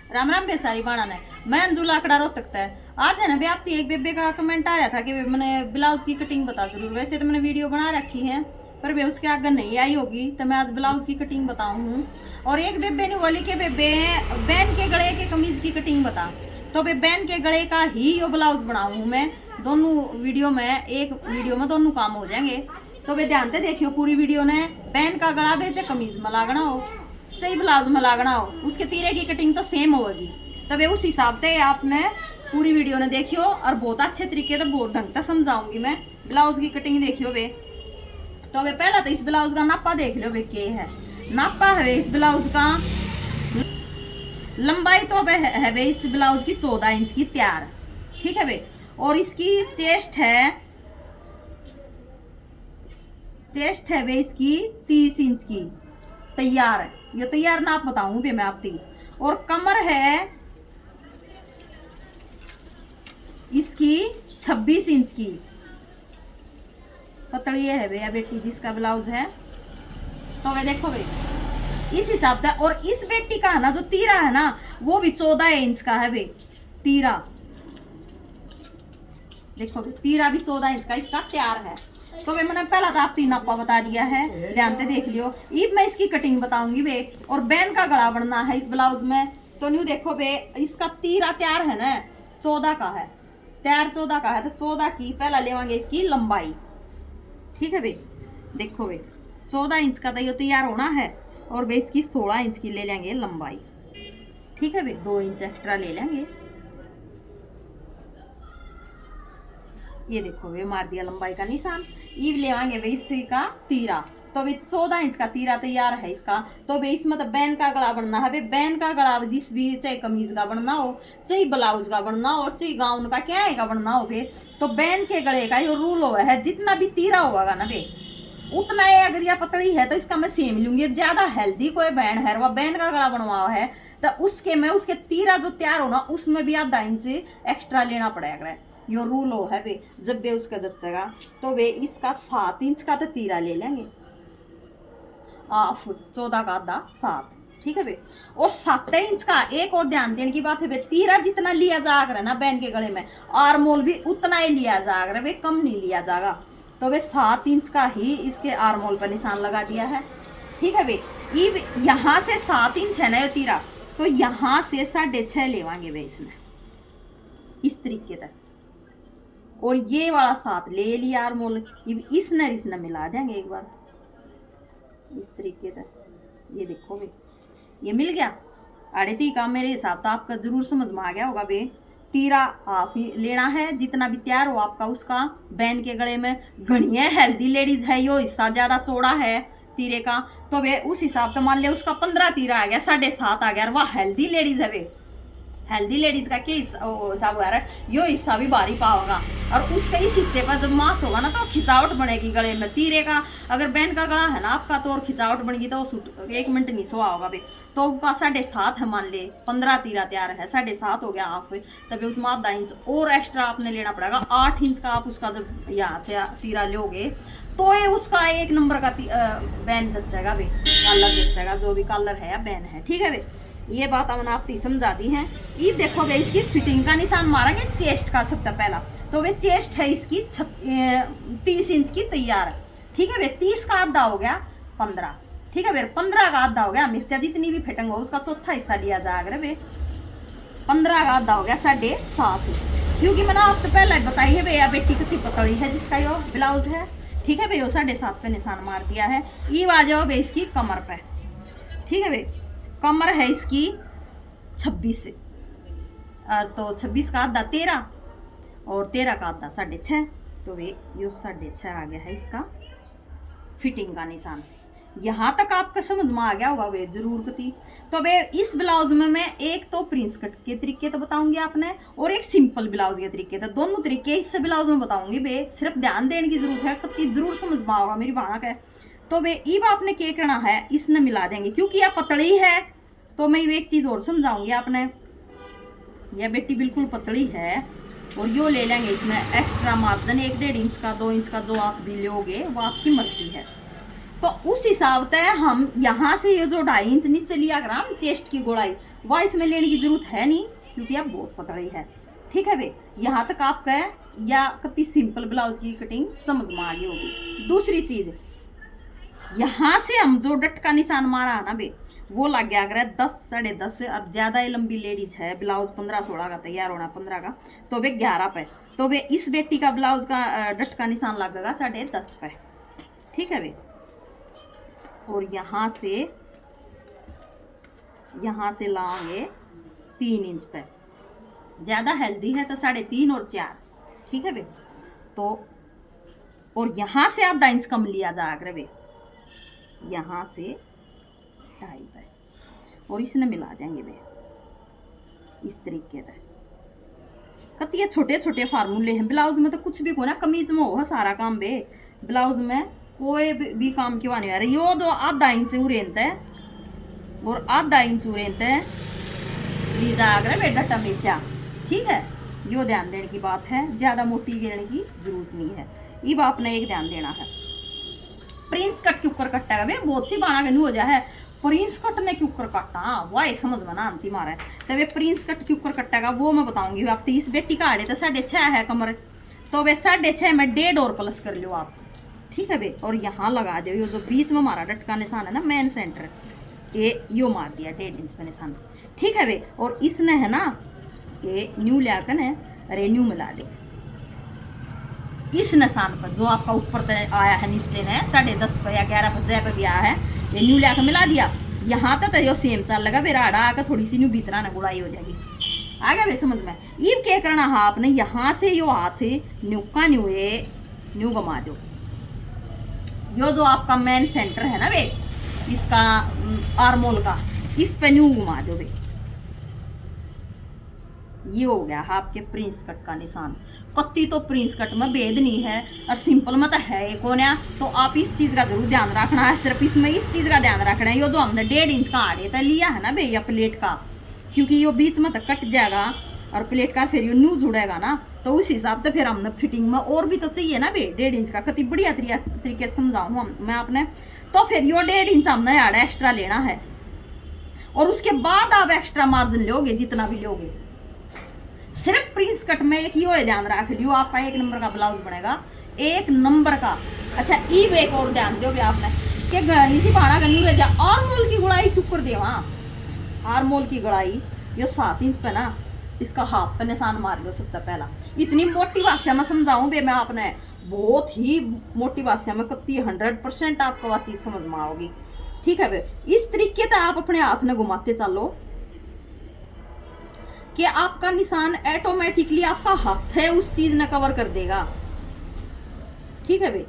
राम राम बेसारी बाणा ने मैं अंजुला आंकड़ा रो तकता है। आज है ना भी आपकी एक बेबे का कमेंट आ रहा था कि मैंने ब्लाउज की कटिंग बता जरूर। वैसे तो मैंने वीडियो बना रखी है पर वे उसके आगे नहीं आई होगी तो मैं आज ब्लाउज की कटिंग बताऊँ। और एक बेबे ने बोली कि बेबे बैन के गले के कमीज की कटिंग बता, तो बे बैन के गले का ही यो ब्लाउज बनाऊँ मैं। दोनों वीडियो में, एक वीडियो में दोनों काम हो जाएंगे। तो वे ध्यान से देखियो पूरी वीडियो ने। बैन का गला बेचे कमीज में लागना हो, सही ब्लाउज में लागना हो, उसके तीरे की कटिंग तो सेम होगी। तब उस हिसाब से आपने पूरी वीडियो ने देखियो और बहुत अच्छे तरीके से बहुत ढंग से समझाऊंगी मैं। ब्लाउज की कटिंग देखियो वे। तो वे पहला तो इस ब्लाउज का नापा देख लो वे के है। नापा है इस ब्लाउज का, लंबाई तो है वे इस ब्लाउज की 14 इंच की तैयार, ठीक है वे। और इसकी चेस्ट है वे इसकी 30 इंच की तैयार है। ये तैयार नाप बताऊं भी मैं आपकी। और कमर है इसकी 26 इंच की पतली है भैया बेटी जिसका ब्लाउज है। तो वे देखो भाई इस हिसाब से। और इस बेटी का है ना जो तीरा है ना वो भी 14 इंच का है वे तीरा। देखो तीरा भी 14 इंच का इसका तैयार है। तो वे मैंने पहला तो आप 3 नापा बता दिया है, ध्यान से देख लियो। अब मैं इसकी कटिंग बताऊंगी वे। और बैन का गला बनना है इस ब्लाउज में। तो न्यू देखो वे इसका तीरा तैयार है ना 14 का है, तैयार 14 का है। तो 14 की पहला लेवांगे इसकी लंबाई, ठीक है वे। देखो वे 14 इंच का तो ये तैयार होना है और वे इसकी 16 इंच की ले लेंगे लंबाई, ठीक है वे। 2 इंच एक्स्ट्रा ले लेंगे। ये देखो वे मार दिया लंबाई का निशान। ईव लेवांगे वे इसी का तीरा। तो वे 14 इंच का तीरा तैयार है इसका। तो वे इसमें तो बैन का गला बनना है। वे बैन का गला जिस भी चाहे कमीज का बनना हो, चाहे ब्लाउज का बनना हो, और चाहे गाउन का क्या है का बनना हो वे, तो बैन के गले का जो रूल हुआ है जितना भी तीरा होगा ना वे उतना है। अगर यह पतली है तो इसका मैं सेम लूंगी। ज्यादा हेल्दी कोई बैन है वह बैन का गला बनवाओ है तो उसके में उसके तीरा जो तैयार होना उसमें भी आधा इंच एक्स्ट्रा लेना पड़ेगा। यो रूल हो है वे। जब वे उसका जचेगा तो वे इसका 7 इंच का तो तीरा ले लेंगे, 14 का आधा 7, ठीक है वे। और 7 इंच का एक और ध्यान देने की बात है वे, तीरा जितना लिया जाएगा ना बैन के गले में आर्मोल भी उतना ही लिया जाएगा वे, कम नहीं लिया जाएगा। तो वे 7 इंच का ही इसके आर्मोल पर निशान लगा दिया है, ठीक है वे। यहाँ से 7 इंच है ना ये तीरा, तो यहाँ से 6.5 लेवांगे वे इसमें इस तरीके तक। और ये वाला 7 ले लिया आर्मोल। इसने मिला देंगे एक बार इस तरीके तक। ये देखो वे ये मिल गया। आड़े का मेरे हिसाब से आपका जरूर समझ में आ गया होगा वे। तीरा आप ही लेना है जितना भी तैयार हो आपका उसका। बैन के गले में घनी हेल्दी लेडीज है, यो हिस्सा ज्यादा चौड़ा है तीरे का, तो वे उस हिसाब से मान ले उसका 15 तीरा आ गया, 7.5 आ गया। वह हेल्दी लेडीज है वे। हेल्दी लेडीज का क्या हिसाब हो रहा है, यो हिस्सा भी भारी पाओगा। और उसका इस हिस्से पर जब मांस होगा ना तो खिंचावट बनेगी गले में तीरे का। अगर बैन का गला है ना आपका तो और खिंचावट बनेगी तो वो 1 मिनट नहीं सोआ होगा भाई। तो उसका 7.5 है मान ले, 15 तीरा तैयार है, 7.5 हो गया आप। तभी उसमें आधा इंच और एक्स्ट्रा आपने लेना पड़ेगा। 8 इंच का आप उसका जब यहाँ से तीरा लोगे तो ये उसका 1 नंबर का बैन जचेगा भाई, कलर जचेगा जो भी कलर है या बैन है, ठीक है भाई। ये बात मैंने आपकी समझा दी है। ये देखो भाई इसकी फिटिंग का निशान मारेंगे चेस्ट का सबसे पहला। तो वे चेस्ट है इसकी 30 इंच की तैयार, ठीक है भाई। 30 का आधा हो गया 15, ठीक है भाई। 15 का आधा हो गया हमेशा जितनी भी फिटिंग हो उसका चौथा हिस्सा लिया जाएगा भाई। 15 का आधा हो गया 7.5, क्योंकि मैंने आपको पहले ही बताई है भैया बेटी कितनी पतली है जिसका यो ब्लाउज है, ठीक है भाई। वो 7.5 पे निशान मार दिया है। ये आ जाओ भाई इसकी कमर पे, ठीक है भाई। कमर है इसकी 26 और तो 26 का आधा 13 और 13 का आधा 6.5। तो वे यो 6.5 आ गया है इसका फिटिंग का निशान। यहाँ तक आपका समझ में आ गया होगा वे जरूर कती। तो वे इस ब्लाउज में मैं एक तो प्रिंस कट के तरीके तो बताऊंगी आपने और एक सिंपल ब्लाउज के तरीके तो दोनों तरीके इस ब्लाउज में बताऊंगी वे। सिर्फ ध्यान देने की जरूरत है, कती जरूर समझ में आओगा मेरी बाणा का। तो वे ईब आपने क्या करना है, इसने मिला देंगे क्योंकि यह पतली है। तो मैं एक चीज और समझाऊंगी आपने, यह बेटी बिल्कुल पतली है और यो ले लेंगे इसमें एक्स्ट्रा मार्जिन 1-1.5 इंच का, 2 इंच का जो आप भी लोगे वो आपकी मर्जी है। तो उस हिसाब से हम यहाँ से ये जो 2.5 इंच नीचे लिया ग्राम चेस्ट की गोलाई, वह इसमें लेने की जरूरत है नहीं, क्योंकि अब बहुत पतली है। ठीक है भाई, यहाँ तक आपका है या कितनी सिंपल ब्लाउज की कटिंग समझ में आ गई होगी। दूसरी चीज, यहाँ से हम जो डट का निशान मारा है ना भाई, वो लग गया अगर 10, 10.5 और ज़्यादा ही लंबी लेडीज है, ब्लाउज 15-16 का तैयार होना 15 का, तो वे 11 पे, तो वे इस बेटी का ब्लाउज का डट का निशान लगेगा 10.5 पे। ठीक है भाई, और यहाँ से लाओगे 3 इंच पे, ज़्यादा हेल्दी है तो 3.5 और 4। ठीक है भाई, तो और यहाँ से आधा इंच कम लिया जा अगर भाई, यहाँ से 2.5 पे, और इसने मिला देंगे भाई इस तरीके से। कति छोटे छोटे फार्मूले हैं ब्लाउज में, तो कुछ भी को ना, कमीज में हो सारा काम बे, ब्लाउज में कोई भी काम क्यों नहीं आ रहा। यो दो आधा इंच उरेंत है और आधा इंच उरेंत है लीजा अगर बेटा टमेसा। ठीक है, यो ध्यान देने की बात है, ज़्यादा मोटी गिरने की जरूरत नहीं है। अब आपने एक ध्यान देना है, प्रिंस कट के ऊपर कट्टा है, बहुत सी बाणा गनी हो जा है, प्रिंस कट ने के ऊपर कट्टा, वाह समझ में ना आंती मारा है। तो वे प्रिंस कट के ऊपर कट्टेगा वो मैं बताऊंगी। आप 30 बेटी का आड़े तो 6.5 है कमर, तो वे 6.5 में 1.5 और प्लस कर लो आप। ठीक है भाई, और यहाँ लगा दो, ये जो बीच में हमारा डट का निशान है ना, मेन सेंटर, ये यो मार दिया 1.5 इंच पे निशान। ठीक है भाई, और इसने है ना ये न्यू लियाकर ने अरे न्यू मिला दे इस निशान पर, जो आपका ऊपर तक आया है नीचे ने 10.5 पे या 11 पे भी आया है, ये न्यू लिया मिला दिया। यहाँ तक यो सेम चल लगा, फिर आड़ा आकर थोड़ी सी न्यू भीतरा ना गुड़ाई हो जाएगी। आ गया भाई समझ में। ईब क्या करना है आपने, यहाँ से यो हाथ न्यू का न्यू घुमा दो, यो जो आपका मेन सेंटर है ना भाई इसका आर्मोल का, इस पे न्यू घुमा दो भाई। ये हो गया आपके प्रिंस कट का निशान। कत्ती तो प्रिंस कट में भेद नहीं है और सिंपल में तो है कौन है, तो आप इस चीज़ का जरूर ध्यान रखना है। सिर्फ इसमें इस चीज़ का ध्यान रखना है, ये जो हमने 1.5 इंच का आड़े तो लिया है ना भैया प्लेट का, क्योंकि ये बीच में तो कट जाएगा और प्लेट का फिर ये न्यू जुड़ेगा ना, तो उस हिसाब से फिर हमने फिटिंग में और भी तो चाहिए ना भाई 1.5 इंच का। कति बढ़िया तरीके से समझाऊँ मैं आपने, तो फिर ये 1.5 इंच हमने आड़ा एक्स्ट्रा लेना है, और उसके बाद आप एक्स्ट्रा मार्जिन लोगे जितना भी लोगे। सिर्फ प्रिंस कट में एक यो ध्यान रख लियो, आपका 1 नंबर का ब्लाउज बनेगा, 1 नंबर का। अच्छा ईब एक और ध्यान दो भी आपने कि इसी पहाड़ा गन्नू ले जा, आर्मोल की गुड़ाई क्यों कर दे वहाँ, आर्मोल की गुड़ाई यो 7 इंच पे ना, इसका हाथ पे निशान मार लो सबसे पहला। इतनी मोटी भाषा में समझाऊं बे मैं आपने, बहुत ही मोटी भाषा में, कत्ती 100% आपको वह चीज़ समझ में आओगी। ठीक है भाई, इस तरीके से आप अपने हाथ में घुमाते चलो कि आपका निशान ऑटोमेटिकली आपका हाथ है उस चीज ने कवर कर देगा। ठीक है भाई,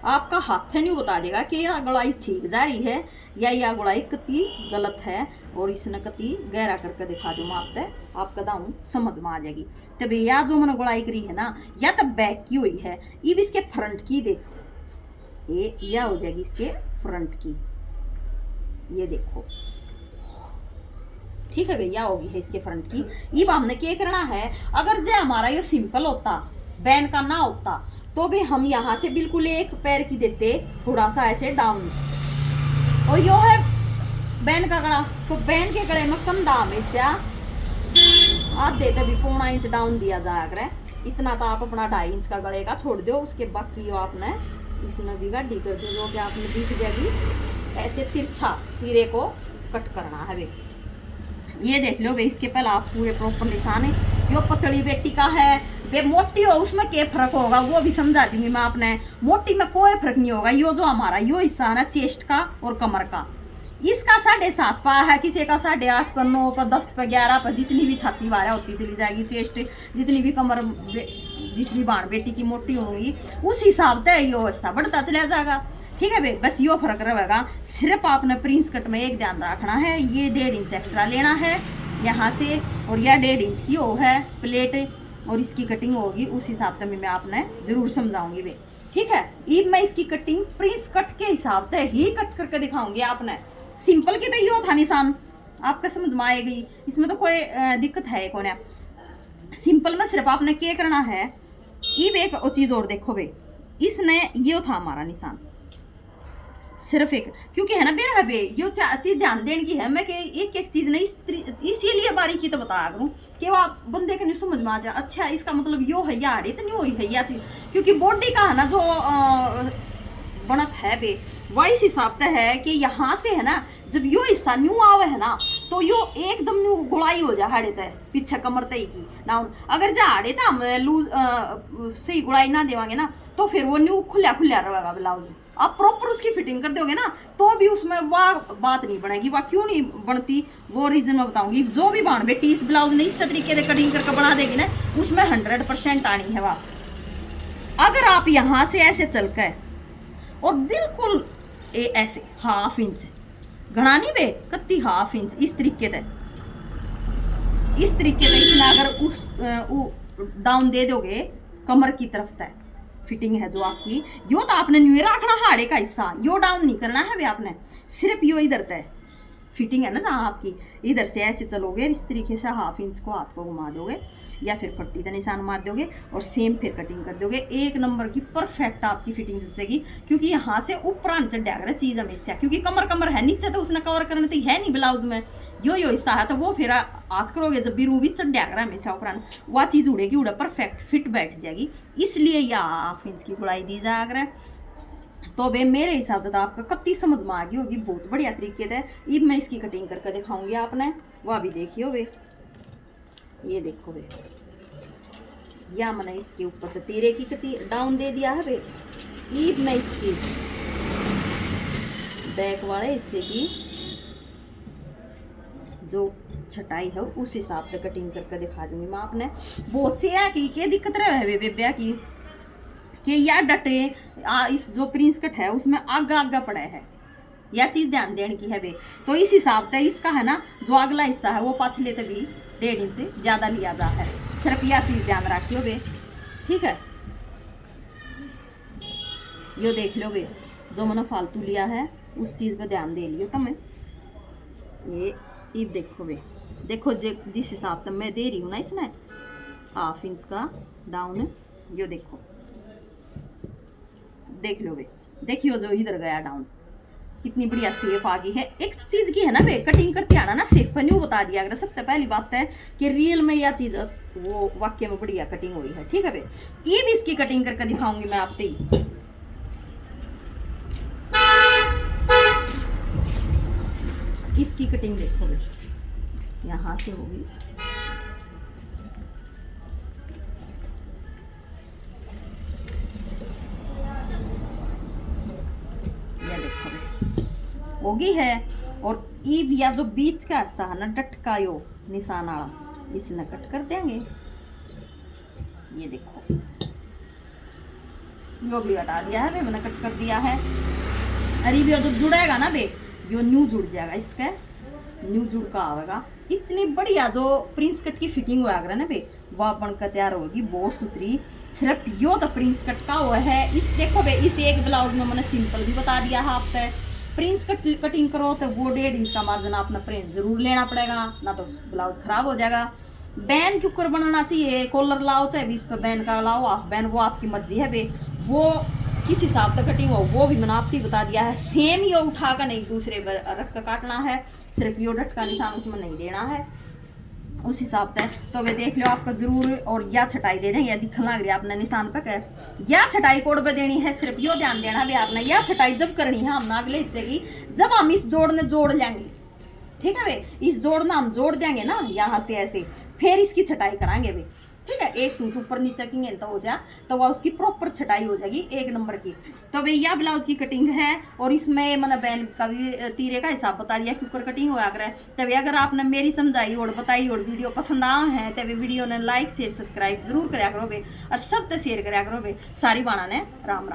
आपका हाथ है नहीं बता देगा कि यह गुड़ाई ठीक जा रही है या यह गुड़ाई कति गलत है, और इसने कति गहरा करके दिखा दो मापते आपका दाऊं समझ में आ जाएगी। तो भैया जो मैंने गुड़ाई करी है ना, या तो बैक की हुई है, अब इसके फ्रंट की देखो, ये या हो जाएगी इसके फ्रंट की, ये देखो। ठीक है भैया, होगी है इसके फ्रंट की। अब हमने क्या करना है, अगर जो हमारा ये सिंपल होता बैन का ना होता, तो भी हम यहाँ से बिल्कुल एक पैर की देते थोड़ा सा ऐसे डाउन, और यो है बैन का गला, तो बैन के गले में कंधा हमेशा आधे तभी 1.25 इंच डाउन दिया जाया करे। इतना तो आप अपना 2.5 इंच का गले का छोड़ दो, उसके बाकी यो आपने इसमें भी गाढ़ी कर दो, जो कि आपने दिख जाएगी ऐसे तिरछा तीरे को कट करना है भाई। ये देख लो भाई, इसके पहले आप पूरे प्रॉपर निशान है। यो पतली बेटी का है, वे मोटी हो उसमें क्या फर्क होगा वो भी समझा दूंगी मैं आपने। मोटी में कोई फर्क नहीं होगा, यो जो हमारा यो हिस्सा है ना चेस्ट का और कमर का, इसका 7.5 पा है, किसी का 8.5 पर 9 पर 10 पर 11 पर, जितनी भी छाती बारह होती चली जाएगी, चेस्ट जितनी भी कमर जितनी बाण बेटी की मोटी होंगी उस हिसाब से यो हिस्सा बढ़ता चला जाएगा। ठीक है भाई, बस यो फर्क रहेगा। सिर्फ आपने प्रिंस कट में एक ध्यान रखना है, ये 1.5 इंच एक्स्ट्रा लेना है यहाँ से, और यह 1.5 इंच की वो है प्लेट, और इसकी कटिंग होगी उस हिसाब से मैं आपने जरूर समझाऊंगी भाई। ठीक है, अब मैं इसकी कटिंग प्रिंस कट के हिसाब से ही कट करके दिखाऊंगी आपने। सिंपल की तो यो था निशान, आपका समझ में आएगी, इसमें तो कोई दिक्कत है कौन है। सिंपल में सिर्फ आपने क्या करना है, अब एक चीज़ और देखो भाई, इसने यो था हमारा निशान सिर्फ एक, क्योंकि है ना बेरा बे यो चीज ध्यान देने की है मैं कि एक एक चीज नहीं, इसीलिए बारीकी तो बता करूँ कि वो बंदे के नहीं समझ में आ जाए, अच्छा इसका मतलब यो है या आड़े तो नहीं हुई है या चीज, क्योंकि बॉडी का है ना जो बनत है बे वही हिसाब से है कि यहाँ से है ना जब यो हिस्सा न्यू आवे है ना तो यो एकदम न्यू गुड़ाई हो जा हाड़े तय पीछे कमर तय की ना, अगर जा हाड़े तो हम लूज सही गुड़ाई ना देवांगे ना तो फिर वो न्यू खुला खुला रहेगा ब्लाउज। आप प्रॉपर उसकी फिटिंग कर दोगे ना तो भी उसमें वाह बात नहीं बनेगी, वाह क्यों नहीं बनती वो रीजन मैं बताऊंगी। जो भी बाण बेटी इस ब्लाउज ने इस तरीके से कटिंग करके बना देगी ना उसमें 100% आनी है वाह। अगर आप यहाँ से ऐसे चल कर और बिल्कुल ऐसे हाफ इंच घना नहीं बे कत्ती हाफ इंच इस तरीके से इसमें अगर उस डाउन दे दोगे कमर की तरफ तक फिटिंग है जो आपकी, यो तो आपने न्यू रखना हाड़े का हिस्सा, यो डाउन नहीं करना है वे आपने, सिर्फ यो इधर तक फिटिंग है ना जहाँ आपकी इधर से ऐसे चलोगे इस तरीके से हाफ इंच को हाथ को घुमा दोगे या फिर पट्टी का निशान मार दोगे और सेम फिर कटिंग कर दोगे, एक नंबर की परफेक्ट आपकी फिटिंग सचेगी। क्योंकि यहाँ से ऊपर चढ़ चीज़ हमेशा, क्योंकि कमर है नीचे तो उसने कवर करना तो है नहीं ब्लाउज में, यो हिस्सा है तो वो फिर हाथ करोगे जब भी रूबी चढ़ कर हमेशा ऊपर वह चीज़ उड़ेगी उड़े परफेक्ट फिट बैठ जाएगी, इसलिए यह हाफ इंच की गुड़ाई दी जा कर। तो बे मेरे हिसाब से तो आपका कत्ती समझ में आ गई होगी बहुत बढ़िया तरीके से। अब मैं इसकी कटिंग करके दिखाऊंगी आपने, वह भी देखियो बे, ये देखो बे या मैंने इसके ऊपर तो तीरे की कटी डाउन दे दिया है बे। अब मैं इसकी बैक वाले हिस्से की जो छटाई है उस हिसाब से कटिंग करके दिखा दूंगी मैं आपने। बहुत से है कि क्या दिक्कत रहे बेब्या की कि या डटे इस जो प्रिंस कट है उसमें आगा आगा पड़ा है, यह चीज़ ध्यान देने की है बे। तो इस हिसाब से इसका है ना जो अगला हिस्सा है वो पाछले तो भी 1.5 इंच से ज़्यादा लिया जा है, सिर्फ यह चीज़ ध्यान रखियो बे, ठीक है। यो देख लो बे जो मैंने फालतू लिया है उस चीज़ पे ध्यान दे लियो तुम्हें। ये अब देखो बे, देखो जिस हिसाब से मैं दे रही हूँ ना इसमें हाफ इंच का डाउन, यो देखो देख लो बे, देखियो जो इधर गया डाउन कितनी बढ़िया सेफ आ गई है। एक चीज की है ना बे कटिंग करते आना ना सेफ न्यू बता दिया अगर सबसे पहली बात है कि रियल में यह चीज वो वाक्य में बढ़िया कटिंग हुई है, ठीक है बे। ये भी इसकी कटिंग करके दिखाऊंगी मैं आपसे ही। इसकी कटिंग देखो बे, यहाँ से होगी होगी है, और ईब या जो बीच का हिस्सा है ना डटका यो निशान वाला इसने कट कर देंगे, ये देखो यो भी हटा दिया है बे मैंने कट कर दिया है। अरे भी जब जुड़ेगा ना बे यो न्यू जुड़ जाएगा, इसका न्यू जुड़ का आएगा। इतनी बढ़िया जो प्रिंस कट की फिटिंग हुआ अगर ना बे वह बनकर तैयार होगी बहुत सुथरी। सिर्फ यो तो प्रिंस कट का हुआ है। इस देखो बे इस एक ब्लाउज में मैंने सिंपल भी बता दिया है आपसे। प्रिंस कटिंग करो तो वो 1.5 इंच का मार्जिन अपना प्रिंट जरूर लेना पड़ेगा, ना तो ब्लाउज खराब हो जाएगा। बैन के ऊपर बनाना चाहिए, कॉलर लाओ चाहे बीच पे बैन का लाओ, हाफ बैन वो आपकी मर्जी है बे, वो किस हिसाब से कटिंग हो वो भी मैंने आपको बता दिया है। सेम ये उठा कर नहीं दूसरे रख कर काटना है, सिर्फ यो डट का निशान उसमें नहीं देना है उस हिसाब से। तो वे देख लो आपका जरूर, और या छटाई दे दें या दिखने लग रही है अपने निशान पे कर या छटाई कोड पे देनी है, सिर्फ यो ध्यान देना भी आपने या छटाई जब करनी है हमने अगले हिस्से की जब हम इस जोड़ ने जोड़ लेंगे, ठीक है वे इस जोड़ ना हम जोड़ देंगे ना यहाँ से ऐसे, फिर इसकी छटाई कराएंगे वे, ठीक है। एक सूत ऊपर नीचे की तो हो जाए तो वह उसकी प्रॉपर छटाई हो जाएगी एक नंबर की। तो भैया ब्लाउज की कटिंग है, और इसमें मैंने बैन का भी तीरे का हिसाब बता दिया कि ऊपर कटिंग हुआ करे। तभी अगर आपने मेरी समझाई और बताई और वीडियो पसंद आया है तभी वीडियो ने लाइक शेयर सब्सक्राइब जरूर कराया करो बे, और सब तो शेयर कराया करो बे। सारी बाणा ने राम राम।